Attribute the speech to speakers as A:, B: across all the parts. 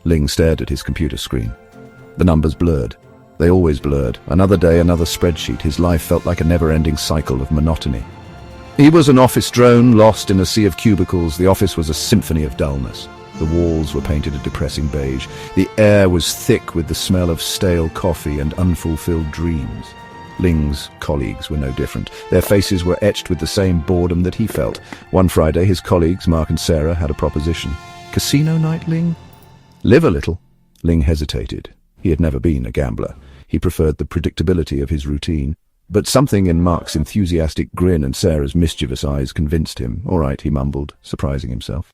A: Ling stared at his computer screen. The numbers blurred. They always blurred. Another day, another spreadsheet. His life felt like a never-ending cycle of monotony. He was an office drone lost in a sea of cubicles. The office was a symphony of dullness. The walls were painted a depressing beige. The air was thick with the smell of stale coffee and unfulfilled dreams. Ling's colleagues were no different. Their faces were etched with the same boredom that he felt. One Friday, his colleagues, Mark and Sarah, had a proposition. Casino night, Ling? Live a little. Ling hesitated. He had never been a gambler. He preferred the predictability of his routine. But something in Mark's enthusiastic grin and Sarah's mischievous eyes convinced him. All right, he mumbled, surprising himself.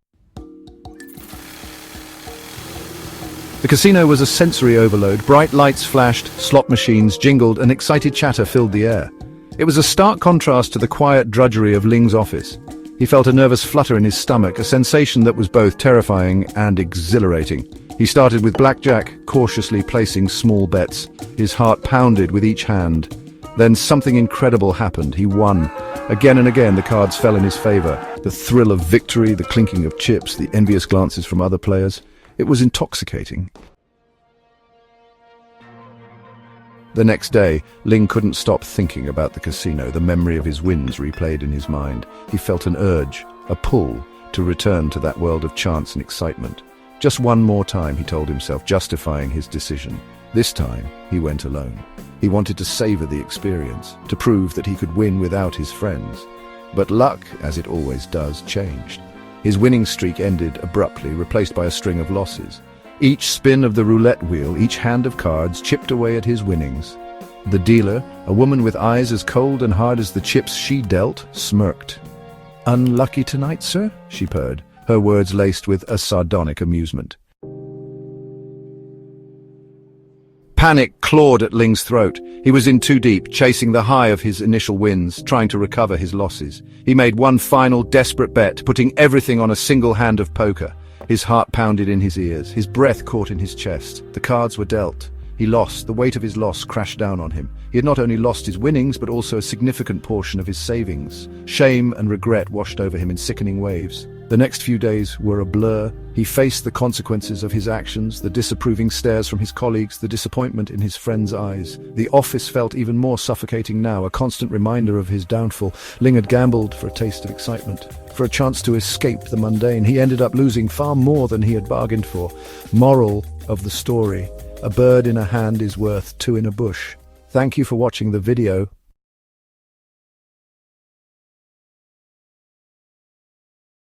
A: The casino was a sensory overload. Bright lights flashed, slot machines jingled, and excited chatter filled the air. It was a stark contrast to the quiet drudgery of Ling's office. He felt a nervous flutter in his stomach, a sensation that was both terrifying and exhilarating. He started with blackjack, cautiously placing small bets. His heart pounded with each hand. Then something incredible happened. He won. Again and again the cards fell in his favor. The thrill of victory, the clinking of chips, the envious glances from other players. It was intoxicating. The next day, Ling couldn't stop thinking about the casino. The memory of his wins replayed in his mind. He felt an urge, a pull, to return to that world of chance and excitement. Just one more time, he told himself, justifying his decision. This time, he went alone. He wanted to savor the experience, to prove that he could win without his friends. But luck, as it always does, changed. His winning streak ended abruptly, replaced by a string of losses. Each spin of the roulette wheel, each hand of cards, chipped away at his winnings. The dealer, a woman with eyes as cold and hard as the chips she dealt, smirked. "Unlucky tonight, sir?" she purred, her words laced with a sardonic amusement. Panic clawed at Ling's throat. He was in too deep, chasing the high of his initial wins, trying to recover his losses. He made one final desperate bet, putting everything on a single hand of poker. His heart pounded in his ears, his breath caught in his chest. The cards were dealt. He lost. The weight of his loss crashed down on him. He had not only lost his winnings, but also a significant portion of his savings. Shame and regret washed over him in sickening waves. The next few days were a blur. He faced the consequences of his actions, the disapproving stares from his colleagues, the disappointment in his friends' eyes. The office felt even more suffocating now, a constant reminder of his downfall. Ling had gambled for a taste of excitement, for a chance to escape the mundane. He ended up losing far more than he had bargained for. Moral of the story: a bird in a hand is worth two in a bush. Thank you for watching the video.